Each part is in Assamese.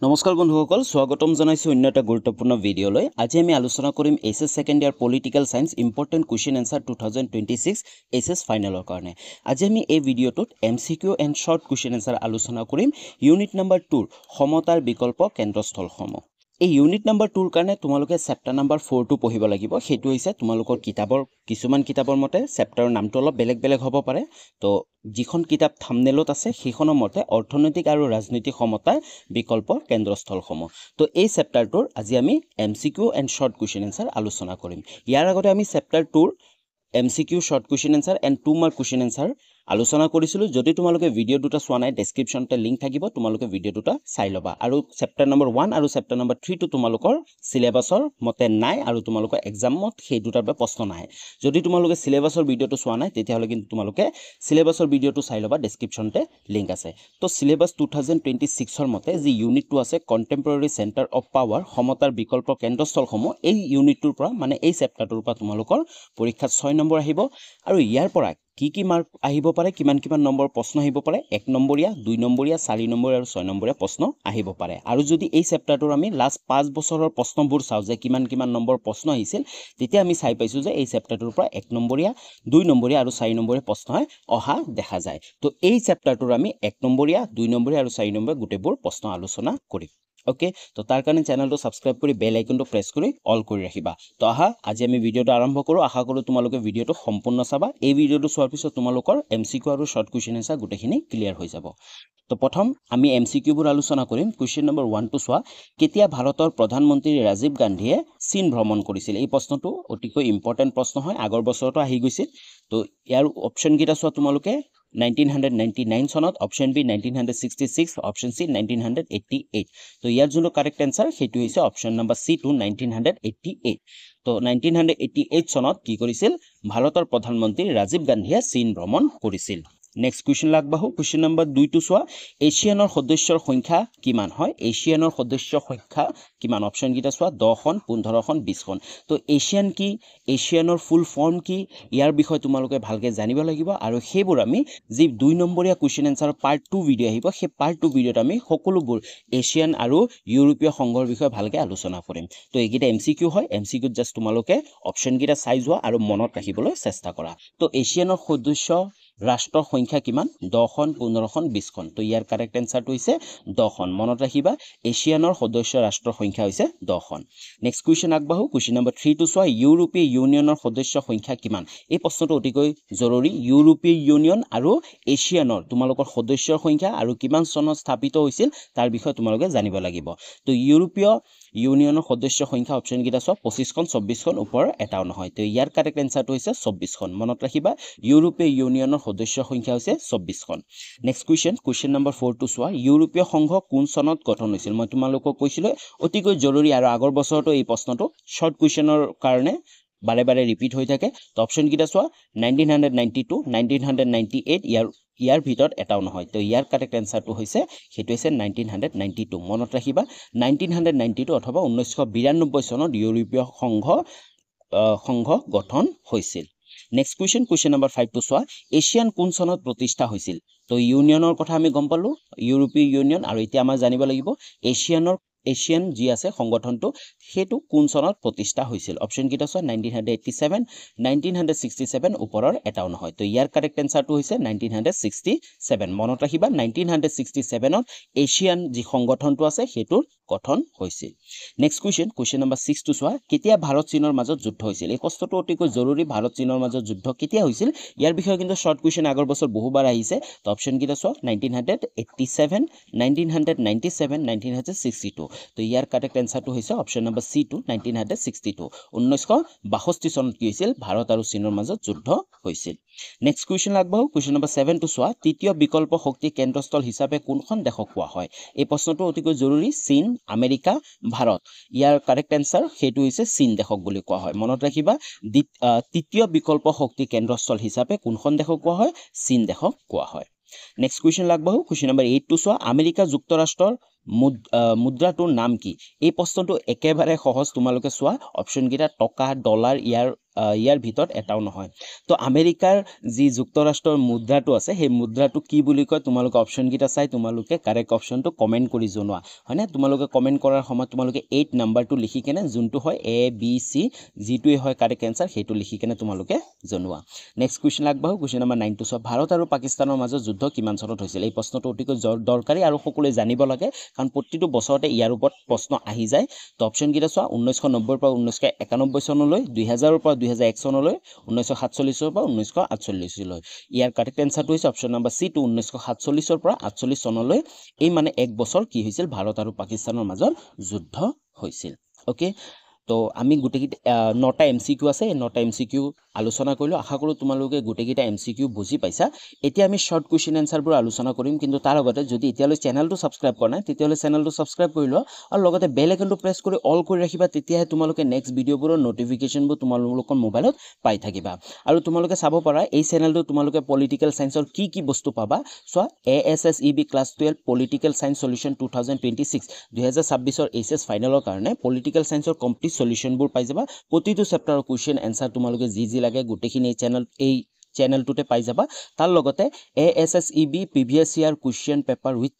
নমস্কাৰ বন্ধুসকল স্বাগতম জনাইছো অন্য এটা গুৰুত্বপূৰ্ণ ভিডিঅ'লৈ আজি আমি আলোচনা কৰিম HS second year political science important question answer 2026 HS ফাইনেলৰ কাৰণে আজি আমি এই ভিডিঅ'টোত MCQ and short question answer আলোচনা কৰিম ইউনিট নম্বৰ 2 সমতাৰ বিকল্প কেন্দ্ৰস্থলসমূহ এই ইউনিট নম্বৰ 2 ৰ কাৰণে তোমালোকে চেপ্টাৰ নম্বৰ 4 টো পঢ়িব লাগিব হেতু হৈছে তোমালোকৰ কিতাপৰ কিছুমান কিতাপৰ মতে চেপ্টাৰৰ নামটো অলপ বেলেগ হ'ব পাৰে তো যিখন কিতাপ থাম্বনেলত আছে সেইখনৰ মতে অৰ্থনৈতিক আৰু ৰাজনৈতিক সমতাৰ বিকল্প কেন্দ্ৰস্থলসমূহ তো এই চেপ্টাৰটোৰ আজি আমি MCQ and short question answer আলোচনা কৰিম ইয়াৰ আগতে আমি চেপ্টাৰ 2 ৰ MCQ short question answer and 2 mark question answer আলোচনা কৰিছিলো যদি তোমালোকে ভিডিও দুটা চোৱা নাই ডেসক্ৰিপচনতে লিংক থাকিব তোমালোকে ভিডিও দুটা চাই লবা আৰু চেপ্টাৰ নম্বৰ 1 আৰু চেপ্টাৰ নম্বৰ 3 টো তোমালোকৰ সিলেবাসৰ মতে নাই আৰু তোমালোকৰ এক্সামত সেই দুটাৰ বাবে প্ৰশ্ন নাই যদি তোমালোকে সিলেবাসৰ ভিডিওটো চোৱা নাই তেতিয়াহলে কিন্তু তোমালোকে সিলেবাসৰ ভিডিওটো চাই লবা ডেসক্ৰিপচনতে লিংক আছে তো সিলেবাস 2026 ৰ মতে যি ইউনিট 2 আছে কন্টেম্পৰেৰী সেন্টাৰ অফ পাৱাৰ সমতাৰ বিকল্প কেন্দ্ৰস্থলসমূহ এই ইউনিটটোৰ পৰা মানে এই চেপ্টাৰটোৰ পৰা তোমালোকৰ পৰীক্ষাত 6 নম্বৰ আহিব আৰু ইয়াৰ পৰা কি মাৰ্ক আহিব পাৰে কিমান নম্বৰ প্ৰশ্ন আহিব পাৰে 1 নম্বৰীয়া 2 নম্বৰীয়া 4 নম্বৰীয়া আৰু 6 নম্বৰীয়া প্ৰশ্ন আহিব পাৰে আৰু যদি এই চেপ্টাৰটোৰ আমি লাষ্ট 5 বছৰৰ প্ৰশ্নবোৰ চাও যে কিমান নম্বৰ প্ৰশ্ন আহিছিল তেতিয়া আমি চাই পাইছো যে এই চেপ্টাৰটোৰ পৰা 1 নম্বৰীয়া 2 নম্বৰীয়া আৰু 4 নম্বৰীয়া প্ৰশ্ন অহা দেখা যায় তো এই চেপ্টাৰটোৰ আমি 1 নম্বৰীয়া 2 নম্বৰীয়া আৰু 4 নম্বৰীয়া গুটেবোৰ প্ৰশ্ন আলোচনা কৰিম ওকে তো তাৰ কাৰণে চেনেলটো সাবস্ক্ৰাইব কৰি বেল আইকনটো প্ৰেছ কৰি অল কৰি ৰাখিবা তো আহা আজি আমি ভিডিওটো আৰম্ভ কৰো আশা কৰো তোমালোকে ভিডিওটো সম্পূৰ্ণ চাবা এই ভিডিওটো চোৱাৰ পিছত তোমালোকৰ এমসিকিউ আৰু শৰ্ট কোৱেশ্চন আনসাৰ গুটেখিনি ক্লিয়াৰ হৈ যাব তো প্ৰথম আমি এমসিকিউ বোৰ আলোচনা কৰিম কোৱেশ্চন নম্বৰ 1 টো চোৱা কেতিয়া ভাৰতৰ প্ৰধানমন্ত্ৰী ৰাজীৱ গান্ধীয়ে চীন ভ্ৰমণ কৰিছিল এই প্ৰশ্নটো অতিকৈ ইম্পৰ্টেন্ট প্ৰশ্ন হয় আগৰ বছৰটো আহি গৈছিল তো ইয়াৰ অপচন কেইটা চোৱা তোমালোকে 1999 সনত অপশন বি 1966 অপশন সি 1988 তো ইয়াৰ যোনটো কাৰেক্ট আনসাৰ হেতু হৈছে অপশন নম্বৰ সি টু 1988 তো 1988 সনত কি কৰিছিল ভাৰতৰ প্ৰধানমন্ত্ৰী ৰাজীৱ গান্ধীয়ে চীন ভ্ৰমণ কৰিছিল নেক্সট কোৱেশ্চন লাগবাহু কোৱেশ্চন নম্বৰ 2 টো চোৱা এছিয়ানৰ সদস্যৰ সংখ্যা কিমান হয় এছিয়ানৰ সদস্যৰ সংখ্যা কিমান অপশন কিটা চোৱা 10 খন 15 খন 20 খন তো এছিয়ান কি এছিয়ানৰ ফুল ফৰ্ম কি ইয়াৰ বিষয় তোমালোকে ভালকে জানিব লাগিব আৰু হেবোৰ আমি যি 2 নম্বৰীয়া কোৱেশ্চন আনসাৰ পাৰ্ট 2 ভিডিও আহিব সেই পাৰ্ট 2 ভিডিওত আমি সকলোবোৰ এছিয়ান আৰু ইউৰোপীয় সংঘৰ বিষয়ে ভালকে আলোচনা কৰিম তো এইকিটা এমসিকিউ হয় এমসিকিউ জাস্ট তোমালোকে অপশন কিটা চাই যোৱা আৰু মনত ৰাখিবলৈ চেষ্টা কৰা তো এছিয়ানৰ সদস্য ৰাষ্ট্ৰৰ সংখ্যা কিমান 10 খন 15 খন 20 খন তো ইয়াৰ কাৰেক্ট আনসাৰটো হৈছে 10 খন মনত ৰাখিবা এছিয়ানৰ সদস্য ৰাষ্ট্ৰৰ সংখ্যা হৈছে 10 খন নেক্সট কোৱেশ্চন আগবাহু কোৱেশ্চন নম্বৰ 3 টো চোৱা ইউৰোপীয় ইউনিয়নৰ সদস্য সংখ্যা কিমান এই প্ৰশ্নটো অতিকৈ জৰুৰী ইউৰোপীয় ইউনিয়ন আৰু এছিয়ানৰ তোমালোকৰ সদস্যৰ সংখ্যা আৰু কিমান চনত স্থাপিত হৈছিল তাৰ বিষয়ে তোমালোকে জানিব লাগিব তো ইউৰোপীয় ইউনিয়নৰ সদস্য সংখ্যা অপশন কিটা চোৱা 25 খন 24 খন ওপৰৰ এটাও নহয় তো ইয়াৰ কাৰেক্ট আনসাৰটো হৈছে 24 খন মনত ৰাখিবা ইউৰোপীয় ইউনিয়নৰ সদস্য সংখ্যা হৈছে 24 খন নেক্সট কোৱেশ্চন নম্বৰ 4 টো চোৱা ইউৰোপীয় সংঘ কোন চনত গঠন হৈছিল মই তোমালোকক কৈছিলো অতিকৈ জৰুৰী আৰু আগৰ বছৰটো এই প্ৰশ্নটো শৰ্ট কোৱেশ্চনৰ কাৰণে বাৰে ৰিপিট হৈ থাকে তো অপশন কিটা চোৱা 1992 1998 ইয়াৰ ভিতৰত এটাও নহয় তো ইয়াৰ কাৰেক্ট আনসাৰটো হৈছে হেতু হৈছে 1992 মনত ৰাখিবা 1992 অথবা 1992 চনত ইউৰোপীয় সংঘ গঠন হৈছিল নেক্সট কোৱেশ্চন নম্বৰ 5 টো চোৱা এছিয়ান কোন চনত প্ৰতিষ্ঠা হৈছিল তো ইউনিয়নৰ কথা আমি গম পালো ইউৰোপীয় ইউনিয়ন আৰু এতিয়া আমাৰ জানিব লাগিব এছিয়ান যি আছে সংগঠনটো হেতু কোন চনত প্ৰতিষ্ঠা হৈছিল অপশন কিটা চোৱা 1987 1967 ওপৰৰ এটাও নহয় তো ইয়াৰ কাৰেক্ট আনসাৰটো হৈছে 1967 মনত ৰাখিবা 1967 ত এছিয়ান যি সংগঠনটো আছে হেতুৰ গঠন হৈছিল নেক্সট কোৱেশ্চন নম্বৰ 6 টো চোৱা কেতিয়া ভাৰত চীনৰ মাজত যুদ্ধ হৈছিল এই প্ৰশ্নটো অতিকৈ জৰুৰী ভাৰত চীনৰ মাজত যুদ্ধ কেতিয়া হৈছিল ইয়াৰ বিষয়ে কিন্তু শৰ্ট কোৱেশ্চন আগৰ বছৰ বহুবাৰ আহিছে তো অপশন কিটা চোৱা 1987 1997 1962 তো ইয়াৰ কাৰেক্ট আনসাৰটো হৈছে অপশন নম্বৰ সি টু 1962 1962 চনত কি হৈছিল ভাৰত আৰু চীনৰ মাজত যুদ্ধ হৈছিল নেক্সট কোৱেশ্চন আগবাহু কোৱেশ্চন নম্বৰ 7 টো চোৱা তৃতীয় বিকল্প শক্তি কেন্দ্ৰস্থল হিচাপে কোনখন দেশক কোৱা হয় এই প্ৰশ্নটো অতিকৈ জৰুৰী চীন আমেৰিকা ভাৰত ইয়াৰ কাৰেক্ট আনসাৰ হেতু হৈছে চীন দেশক বুলি কোৱা হয় মনত ৰাখিবা তৃতীয় বিকল্প শক্তি কেন্দ্ৰস্থল হিচাপে কোনখন দেশক কোৱা হয় চীন দেশক কোৱা হয় নেক্সট কোৱেশ্চন লাগবাহু কোৱেশ্চন নম্বৰ 8 টো চোৱা আমেৰিকা যুক্তৰাষ্ট্ৰৰ মুদ্ৰাটোৰ নাম কি এই প্ৰশ্নটো একেবাৰে সহজ তোমালোকে চোৱা অপশ্যনকেইটা টকা ডলাৰ ইয়াৰ ভিতৰত এটাও নহয় তো আমেৰিকাৰ যি যুক্তৰাষ্ট্ৰৰ মুদ্ৰাটো আছে সেই মুদ্ৰাটো কি বুলি কয় তোমালোকে অপশ্যনকেইটা চাই তোমালোকে কাৰেক্ট অপশ্যনটো কমেণ্ট কৰি জনোৱা হয়নে তোমালোকে কমেণ্ট কৰাৰ সময়ত তোমালোকে 8 নাম্বাৰটো লিখি কেনে যোনটো হয় A B C যিটোৱে হয় কাৰেক্ট এনসাৰ সেইটো লিখি কেনে তোমালোকে জনোৱা নেক্সট কুৱেশ্যন আগবাঢ়ো কুৱেশ্যন নম্বৰ 9 টো চোৱা ভাৰত আৰু পাকিস্তানৰ মাজত যুদ্ধ কিমান চনত হৈছিল এই প্ৰশ্নটো অতিকৈ দৰকাৰী আৰু সকলোৱে জানিব লাগে কাৰণ প্ৰতিটো বছৰতে ইয়াৰ ওপৰত প্ৰশ্ন আহি যায় তো অপশ্যনকেইটা চোৱা 1990 ৰ পৰা 1991 চনলৈ 2000 ৰ পৰা 2001 চনলৈ 1947 ৰ পৰা 1948 লৈ ইয়াৰ কাৰেক্ট এনসাৰটো হৈছে অপশ্যন নম্বৰ C টো 1947 ৰ পৰা 48 চনলৈ এই মানে এক বছৰ কি হৈছিল ভাৰত আৰু পাকিস্তানৰ মাজত যুদ্ধ হৈছিল ওকে তো আমি গোটেইকেইটা 9টা MCQ আছে এই 9টা MCQ আলোচনা কৰিলো আশা কৰো তোমালোকে গোটেইকেইটা MCQ বুজি পাইছা এতিয়া আমি শৰ্ট কুৱেশ্যন এনসাৰবোৰ আলোচনা কৰিম কিন্তু তাৰ আগতে যদি এতিয়ালৈ চেনেলটো সাবস্ক্ৰাইব কৰা নাই তেতিয়ালে চেনেলটো সাবস্ক্ৰাইব কৰি লোৱা আৰু লগতে বেল আইকনটো প্ৰেছ কৰি অল কৰি ৰাখিবা তেতিয়াহে তোমালোকে নেক্সট ভিডিঅ'বোৰৰ নটিফিকেশনবোৰ তোমালোকৰ মোবাইলত পাই থাকিবা আৰু তোমালোকে চাব পাৰা এই চেনেলটো তোমালোকে পলিটিক্যাল সায়েন্সৰ কি বস্তু পাবা so ASSEB class 12 political science solution 2026 2026 ৰ HS ফাইনেলৰ কাৰণে পলিটিক্যাল সায়েন্সৰ কমপ্লিট সলিউশনবোৰ পাই যাবা প্ৰতিটো চেপ্টাৰৰ কুৱেশ্যন এনসাৰ তোমালোকে যি লাগে গোটেইখিনি এই চেনেলটোতে পাই যাবা তাৰ লগতে ASSEB previous year question paper with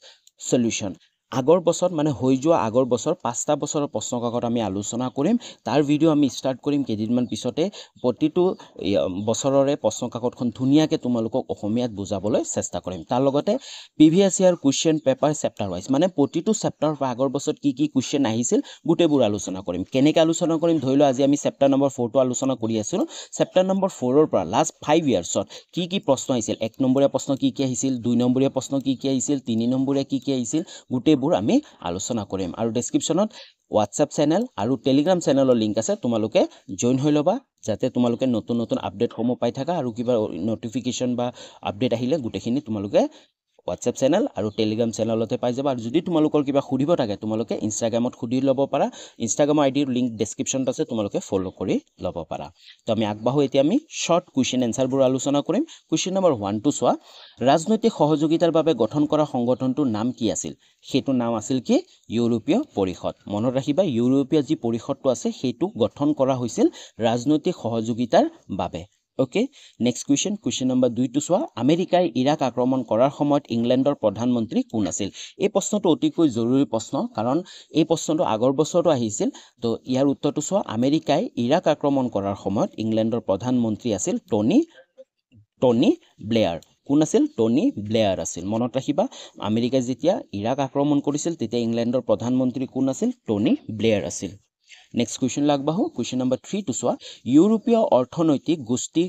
solution আগৰ বছৰ মানে হৈ যোৱা আগৰ বছৰ 5টা বছৰৰ প্ৰশ্ন কাকত আমি আলোচনা কৰিম তাৰ ভিডিও আমি স্টাৰ্ট কৰিম কেইদিনমান পিছতে প্ৰতিটো বছৰৰে প্ৰশ্ন কাকতখন ধুনিয়াকে তোমালোকক অসমীয়াত বুজাবলৈ চেষ্টা কৰিম তাৰ লগতে previous year question paper chapter wise মানে প্ৰতিটো চেপ্টাৰৰ পৰা আগৰ বছৰত কি কুৱেশ্যন আহিছিল গুটেবোৰ আলোচনা কৰিম কেনেকৈ আলোচনা কৰিম ধৰিলো আজি আমি চেপ্টাৰ নম্বৰ 4 টো আলোচনা কৰি আছিলো চেপ্টাৰ নম্বৰ 4 ৰ পৰা লাষ্ট 5 ইয়াৰ্ছত কি প্ৰশ্ন আহিছিল 1 নম্বৰীয়া প্ৰশ্ন কি আহিছিল 2 নম্বৰীয়া প্ৰশ্ন কি আহিছিল 3 নম্বৰীয়া কি আহিছিল গুটেবোৰ আমি আলোচনা কৰিম আৰু ডেসক্ৰিপচনত WhatsApp চেনেল আৰু Telegram চেনেলৰ লিংক আছে তোমালোকে জয়েন হৈ লবা যাতে তোমালোকে নতুন আপডেট সমূহ পাই থাকা আৰু কিবা নটিফিকেশন বা আপডেট আহিলে গুটেখিনি তোমালোকে WhatsApp চেনেল আৰু Telegram চেনেলতে পাই যাবা আৰু যদি তোমালোকৰ কিবা খুদিব থাকে তোমালোকে Instagramত খুদি লব পাৰা Instagram আইডিৰ লিংক ডেসক্ৰিপচনত আছে তোমালোকে ফলো কৰি লব পাৰা তো আমি আগবাঢ়ো এতিয়া আমি শৰ্ট কুৱেশ্যন এনসাৰবোৰ আলোচনা কৰিম কুৱেশ্যন নম্বৰ 1 টো চোৱা ৰাজনৈতিক সহযোগিতাৰ বাবে গঠন কৰা সংগঠনটোৰ নাম কি আছিল সেইটো নাম আছিল কি ইউৰোপীয় পৰিষদ মনত ৰাখিবা ইউৰোপীয় যি পৰিষদটো আছে সেইটো গঠন কৰা হৈছিল ৰাজনৈতিক সহযোগিতাৰ বাবে ওকে নেক্সট কুৱেশ্যন নম্বৰ 2 টো চোৱা আমেৰিকাই ইৰাক আক্ৰমণ কৰাৰ সময়ত ইংলেণ্ডৰ প্ৰধানমন্ত্ৰী কোন আছিল এই প্ৰশ্নটো অতিকৈ জৰুৰী প্ৰশ্ন কাৰণ এই প্ৰশ্নটো আগৰ বছৰটো আহিছিল তো ইয়াৰ উত্তৰটো চোৱা আমেৰিকাই ইৰাক আক্ৰমণ কৰাৰ সময়ত ইংলেণ্ডৰ প্ৰধানমন্ত্ৰী আছিল টনি ব্লেয়াৰ কোন আছিল টনি ব্লেয়াৰ আছিল মনত ৰাখিবা আমেৰিকাই যেতিয়া ইৰাক আক্ৰমণ কৰিছিল তেতিয়া ইংলেণ্ডৰ প্ৰধানমন্ত্ৰী কোন আছিল টনি ব্লেয়াৰ আছিল নেক্সট কুৱেশ্যন লাগবাহো কুৱেশ্যন নম্বৰ 3 টো চোৱা ইউৰোপীয় অৰ্থনৈতিক গোষ্ঠী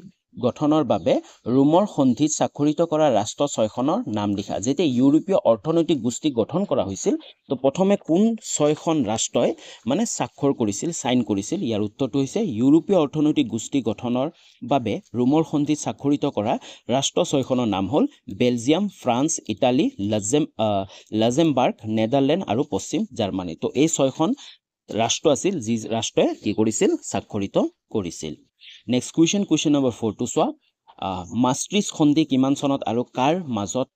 গঠনৰ বাবে ৰোমৰ সন্ধিত স্বাক্ষৰিত কৰা ৰাষ্ট্ৰ 6খনৰ নাম লিখা যেতে ইউৰোপীয় অৰ্থনৈতিক গোষ্ঠী গঠন কৰা হৈছিল তো প্ৰথমে কোন 6খন ৰাষ্ট্ৰই মানে স্বাক্ষৰ কৰিছিল সাইন কৰিছিল ইয়াৰ উত্তৰটো হৈছে ইউৰোপীয় অৰ্থনৈতিক গোষ্ঠী গঠনৰ বাবে ৰোমৰ সন্ধিত স্বাক্ষৰিত কৰা ৰাষ্ট্ৰ 6খনৰ নাম হ'ল বেলজিয়াম ফ্ৰান্স ইটালী লাজেমবাৰ্গ নেদাৰল্যান্ড আৰু পশ্চিম জাৰ্মানী তো এই 6খন ৰাষ্ট্ৰ আছিল যি ৰাষ্ট্ৰই কি কৰিছিল স্বাক্ষৰিত কৰিছিল নেক্সট কুৱেশ্যন নম্বৰ 4 টো চোৱা মাষ্ট্ৰিচ সন্ধি কিমান চনত আৰু কাৰ মাজত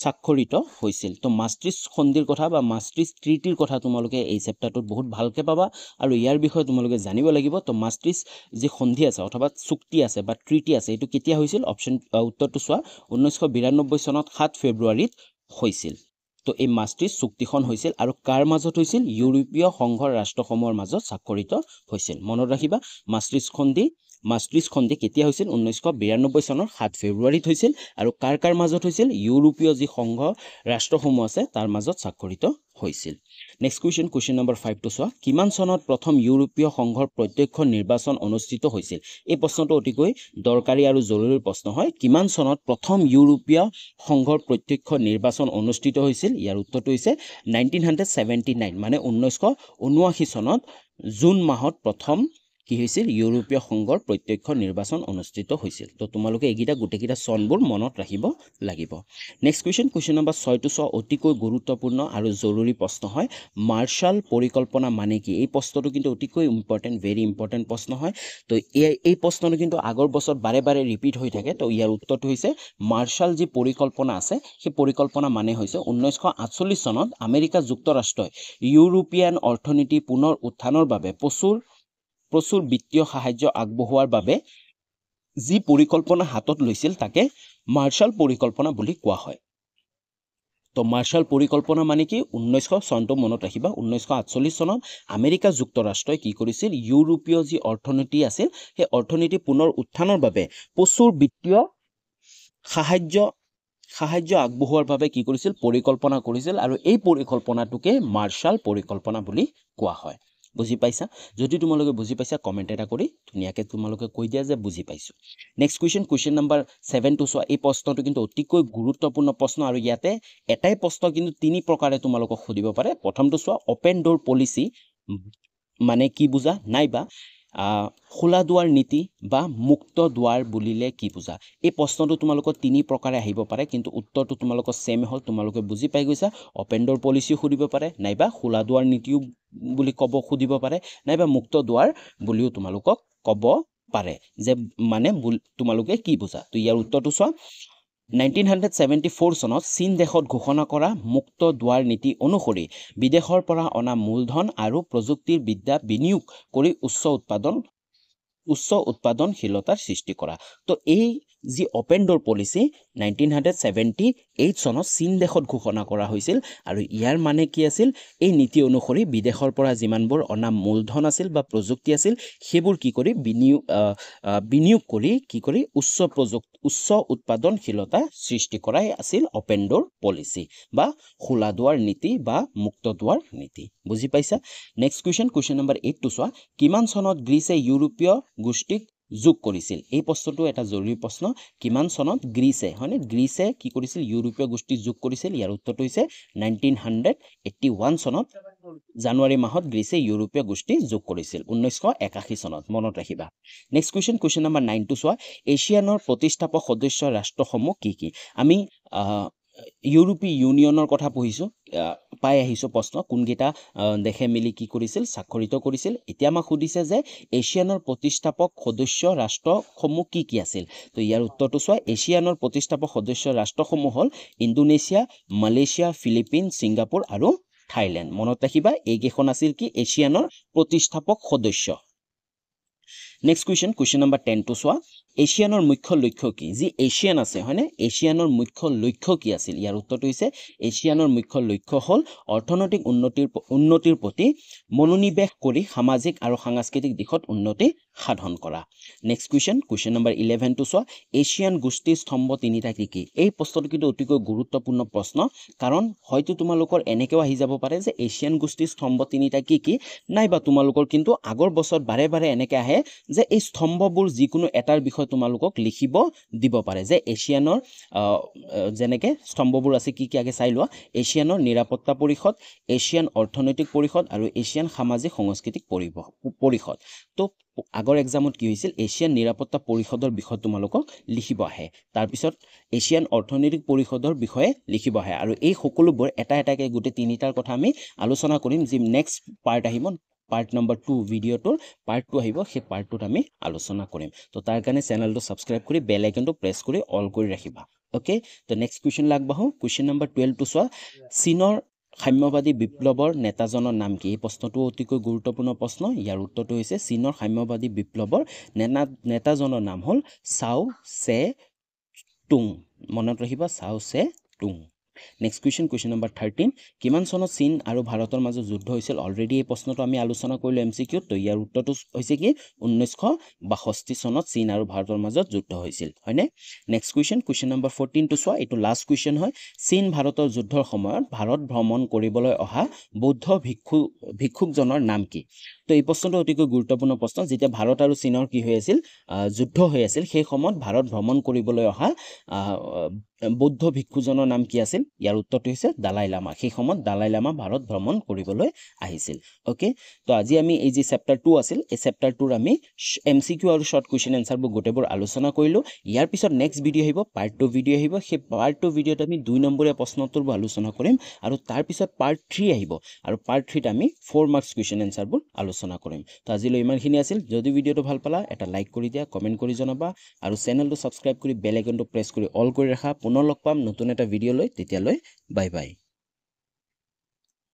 স্বাক্ষৰিত হৈছিল তো মাষ্ট্ৰিচ সন্ধিৰ কথা বা মাষ্ট্ৰিচ ট্ৰিটিৰ কথা তোমালোকে এই চেপ্টাৰটোত বহুত ভালকে পাবা আৰু ইয়াৰ বিষয়ে তোমালোকে জানিব লাগিব তো মাষ্ট্ৰিচ যি সন্ধি আছে অথবা চুক্তি আছে বা ট্ৰিটি আছে এটো কেতিয়া হৈছিল অপচন উত্তৰটো চোৱা 1992 চনত 7 ফেব্ৰুৱাৰীত হৈছিল তো এই মাষ্ট্ৰিচ চুক্তিখন হৈছিল আৰু কাৰ মাজত হৈছিল ইউৰোপীয় সংঘৰ ৰাষ্ট্ৰসমূহৰ মাজত স্বাক্ষৰিত হৈছিল মনত ৰাখিবা মাষ্ট্ৰিচ সন্ধি কেতিয়া হৈছিল 1992 চনৰ 7 ফেব্ৰুৱাৰীত হৈছিল আৰু কাৰ মাজত হৈছিল ইউৰোপীয় যি সংঘ ৰাষ্ট্ৰসমূহ আছে তাৰ মাজত স্বাক্ষৰিত হৈছিল নেক্সট কুৱেশ্যন নম্বৰ 5 টো চোৱা কিমান চনত প্ৰথম ইউৰোপীয় সংঘৰ প্ৰত্যক্ষ নিৰ্বাচন অনুষ্ঠিত হৈছিল এই প্ৰশ্নটো অতিকৈ দৰকাৰী আৰু জৰুৰী প্ৰশ্ন হয় কিমান চনত প্ৰথম ইউৰোপীয় সংঘৰ প্ৰত্যক্ষ নিৰ্বাচন অনুষ্ঠিত হৈছিল ইয়াৰ উত্তৰটো হৈছে 1979 মানে 1979 চনত জুন মাহত প্ৰথম কি হৈছিল ইউৰোপীয় সংঘৰ প্ৰত্যক্ষ নিৰ্বাচন অনুষ্ঠিত হৈছিল তো তোমালোকে এইকেইটা গোটেইকেইটা চনবোৰ মনত ৰাখিব লাগিব নেক্সট কুৱেশ্যন নম্বৰ 6 to 6 অতিকৈ গুৰুত্বপূৰ্ণ আৰু জৰুৰী প্ৰশ্ন হয় মাৰ্শাল পৰিকল্পনা মানে কি এই প্ৰশ্নটো কিন্তু অতিকৈ ইম্পৰ্টেণ্ট ভেৰি ইম্পৰ্টেণ্ট প্ৰশ্ন হয় তো এই প্ৰশ্নটো কিন্তু আগৰ বছৰ বাৰে বাৰে ৰিপিট হৈ থাকে তো ইয়াৰ উত্তৰটো হৈছে মাৰ্শাল যি পৰিকল্পনা আছে সেই পৰিকল্পনা মানে হৈছে 1948 চনত আমেৰিকা যুক্তৰাষ্ট্ৰই ইউৰোপীয়ান অৰ্থনীতি পুনৰ উত্থানৰ বাবে প্ৰচুৰ বিত্তীয় সাহায্য আগবঢ়োৱাৰ বাবে যি পৰিকল্পনা হাতত লৈছিল তাকে মাৰ্শাল পৰিকল্পনা বুলি কোৱা হয় তো মাৰ্শাল পৰিকল্পনা মানে কি 1900 চনটো মনত ৰাখিবা 1948 চনত আমেৰিকা যুক্তৰাষ্ট্ৰই কি কৰিছিল ইউৰোপীয় যি অৰ্থনীতি আছিল সেই অৰ্থনীতি পুনৰ উত্থানৰ বাবে প্ৰচুৰ বিত্তীয় সাহায্য আগবঢ়োৱাৰ বাবে কি কৰিছিল পৰিকল্পনা কৰিছিল আৰু এই পৰিকল্পনাটোকে মাৰ্শাল পৰিকল্পনা বুলি কোৱা হয় বুজি পাইছা যদি তোমালোকে বুজি পাইছা কমেন্ট এটা কৰি ধুনিয়াকে তোমালোকে কৈ দিয়া যে বুজি পাইছো নেক্সট কুৱেশ্যন নম্বৰ 7 to চোৱা এই প্ৰশ্নটো কিন্তু অতিকৈ গুৰুত্বপূৰ্ণ প্ৰশ্ন আৰু ইয়াতে এটাই প্ৰশ্ন কিন্তু তিনি প্ৰকাৰে তোমালোকক সুধিব পাৰে প্ৰথমটো চোৱা ওপেন ডোৰ পলিচি মানে কি বুজা নাইবা খোলা দুৱাৰ নীতি বা মুক্ত দুৱাৰ বুলিলে কি বুজা এই প্ৰশ্নটো তোমালোকৰ তিনি প্ৰকাৰে আহিব পাৰে কিন্তু উত্তৰটো তোমালোকৰ সেম হ'ল তোমালোকে বুজি পাই গৈছা ওপেন ডোৰ পলিচি সুধিব পাৰে নাইবা খোলা দুৱাৰ নীতিও বুলি সুধিব পাৰে নাইবা মুক্ত দুৱাৰ বুলিও তোমালোকক ক'ব পাৰে যে মানে তোমালোকে কি বুজা তো ইয়াৰ উত্তৰটো চোৱা 1974 চনত চীন দেশত ঘোষণা কৰা মুক্ত দুৱাৰ নীতি অনুসৰি বিদেশৰ পৰা অনা মূলধন আৰু প্ৰযুক্তিৰ বিদ্যা বিনিয়োগ কৰি উচ্চ উৎপাদনশীলতাৰ সৃষ্টি কৰা তো এই যি ওপেন ডোৰ পলিচি 1978 চনত চীন দেশত ঘোষণা কৰা হৈছিল আৰু ইয়াৰ মানে কি আছিল এই নীতি অনুসৰি বিদেশৰ পৰা যিমানবোৰ অনা মূলধন আছিল বা প্ৰযুক্তি আছিল সেইবোৰ কি কৰি বিনিয়োগ কৰি কি কৰি উচ্চ উৎপাদনশীলতা সৃষ্টি কৰাই আছিল ওপেন ডোৰ পলিচি বা খোলা দুৱাৰ নীতি বা মুক্ত দুৱাৰ নীতি বুজি পাইছা নেক্সট কুৱেশ্যন নম্বৰ 8 to চোৱা কিমান চনত গ্ৰীচে ইউৰোপীয় গোষ্ঠীক যোগ কৰিছিল এই প্ৰশ্নটো এটা জৰুৰী প্ৰশ্ন কিমান চনত গ্ৰীচে কি কৰিছিল ইউৰোপীয় গোষ্ঠী যোগ কৰিছিল ইয়াৰ উত্তৰটো হৈছে 1981 চনত জানুৱাৰী মাহত গ্ৰীচে ইউৰোপীয় গোষ্ঠী যোগ কৰিছিল 1981 চনত মনত ৰাখিবা নেক্সট কুৱেশ্যন নম্বৰ 9 to চোৱা এছিয়ানৰ প্ৰতিষ্ঠাপক সদস্য ৰাষ্ট্ৰসমূহ কি আমি ইউৰোপীয় ইউনিয়নৰ কথা পঢ়িছো পাই আহিছো প্ৰশ্ন কোনকেইটা দেশে মিলি কি কৰিছিল স্বাক্ষৰিত কৰিছিল এতিয়া আমাক সুধিছে যে এছিয়ানৰ প্ৰতিষ্ঠাপক সদস্য ৰাষ্ট্ৰসমূহ কি আছিল তো ইয়াৰ উত্তৰটো চোৱা এছিয়ানৰ প্ৰতিষ্ঠাপক সদস্য ৰাষ্ট্ৰসমূহ হ'ল ইণ্ডোনেছিয়া মালয়েছিয়া ফিলিপিন ছিংগাপুৰ আৰু থাইলেণ্ড মনত ৰাখিবা এইকেইখন আছিল কি এছিয়ানৰ প্ৰতিষ্ঠাপক সদস্য নেক্সট কুৱেশ্যন নম্বৰ 10 to চোৱা এছিয়ানৰ মুখ্য লক্ষ্য কি যি এছিয়ান আছে হয়নে এছিয়ানৰ মুখ্য লক্ষ্য কি আছিল ইয়াৰ উত্তৰটো হৈছে এছিয়ানৰ মুখ্য লক্ষ্য হ'ল অৰ্থনৈতিক উন্নতিৰ প্ৰতি মনোনিৱেশ কৰি সামাজিক আৰু সাংস্কৃতিক দিশত উন্নতি সাধন কৰা নেক্সট কুৱেশ্যন নম্বৰ 11 to চোৱা এছিয়ান গোষ্ঠীৰ স্তম্ভ তিনিটা কি এই প্ৰশ্নটো কিন্তু অতিকৈ গুৰুত্বপূৰ্ণ প্ৰশ্ন কাৰণ হয়তো তোমালোকৰ এনেকেও আহি যাব পাৰে যে এছিয়ান গোষ্ঠীৰ স্তম্ভ তিনিটা কি নাইবা তোমালোকৰ কিন্তু আগৰ বছৰ বাৰে বাৰে এনেকে আহে যে এই স্তম্ভবোৰ যিকোনো এটাৰ বিষয় তোমালোকক লিখিব দিব পাৰে যে এছিয়ানৰ যেনেকে স্তম্ভবোৰ আছে কি আগে চাই লোৱা এছিয়ানৰ নিৰাপত্তা পৰিষদ এছিয়ান অৰ্থনৈতিক পৰিষদ আৰু এছিয়ান সামাজিক সাংস্কৃতিক পৰিষদ তো আগৰ এক্সামত কি হৈছিল এছিয়ান নিৰাপত্তা পৰিষদৰ বিষয় তোমালোকক লিখিব আহে তাৰ পিছত এছিয়ান অৰ্থনৈতিক পৰিষদৰ বিষয়ে লিখিব আহে আৰু এই সকলোবোৰ এটাকে গোটেই তিনিটাৰ কথা আমি আলোচনা কৰিম যি নেক্সট পাৰ্ট আহিব পাৰ্ট নম্বৰ 2 ভিডিঅ'টোৰ পাৰ্ট 2 আহিব সেই পাৰ্টটোত আমি আলোচনা কৰিম তো তাৰ কাৰণে চেনেলটো সাবস্ক্ৰাইব কৰি বেল আইকনটো প্ৰেছ কৰি অল কৰি ৰাখিবা ওকে তো নেক্সট কুৱেশ্যন লাগবাহো কুৱেশ্যন নম্বৰ 12 to চোৱা চীনৰ সাম্যবাদী বিপ্লৱৰ নেতাজনৰ নাম কি এই প্ৰশ্নটো অতিকৈ গুৰুত্বপূৰ্ণ প্ৰশ্ন ইয়াৰ উত্তৰটো হৈছে চীনৰ সাম্যবাদী বিপ্লৱৰ নেতাজনৰ নাম হ'ল চাও চে টুং মনত ৰাখিবা চাও চে টুং নেক্সট কুৱেশ্যন নম্বৰ 13 কিমান চনত চীন আৰু ভাৰতৰ মাজত যুদ্ধ হৈছিল অলৰেডি এই প্ৰশ্নটো আমি আলোচনা কৰিলো এমসিকিউ তো ইয়াৰ উত্তৰটো হৈছে কি 1962 চনত চীন আৰু ভাৰতৰ মাজত যুদ্ধ হৈছিল হয়নে নেক্সট কুৱেশ্যন নম্বৰ 14 to চোৱা এটো লাষ্ট কুৱেশ্যন হয় চীন ভাৰতৰ যুদ্ধৰ সময়ত ভাৰত ভ্ৰমণ কৰিবলৈ অহা বৌদ্ধ ভিক্ষুকজনৰ নাম কি তো এই প্ৰশ্নটো অতিকৈ গুৰুত্বপূৰ্ণ প্ৰশ্ন যেতিয়া ভাৰত আৰু চীনৰ কি হৈ আছিল যুদ্ধ হৈ আছিল সেই সময়ত ভাৰত ভ্ৰমণ কৰিবলৈ অহা বৌদ্ধ ভিক্ষুজনৰ নাম কি আছিল ইয়াৰ উত্তৰটো হৈছে দালাই লামা সেই সময়ত দালাই লামা ভাৰত ভ্ৰমণ কৰিবলৈ আহিছিল ওকে তো আজি আমি এই যে চেপ্টাৰ 2 আছিল এই চেপ্টাৰ 2ৰ আমি MCQ আৰু শৰ্ট কুৱেশ্যন এনসাৰবোৰ গোটেইবোৰ আলোচনা কৰিলো ইয়াৰ পিছত নেক্সট ভিডিঅ' আহিব পাৰ্ট 2 ভিডিঅ' আহিব সেই পাৰ্ট 2 ভিডিঅ'ত আমি 2 নম্বৰীয়া প্ৰশ্নটোৰবোৰ আলোচনা কৰিম আৰু তাৰ পিছত পাৰ্ট 3 আহিব আৰু পাৰ্ট 3ত আমি 4 মাৰ্কছ কুৱেশ্যন এনসাৰবোৰ আলোচনা কৰিম তো আজিলৈ ইমানখিনি আছিল যদি ভিডিঅ'টো ভাল পালা এটা লাইক কৰি দিয়া কমেন্ট কৰি জনাবা আৰু চেনেলটো সাবস্ক্ৰাইব কৰি বেল আইকনটো প্ৰেছ কৰি অল কৰি ৰাখা পুনৰ লগ পাম নতুন এটা ভিডিঅ' লৈ তেতিয়ালৈ বাই বাই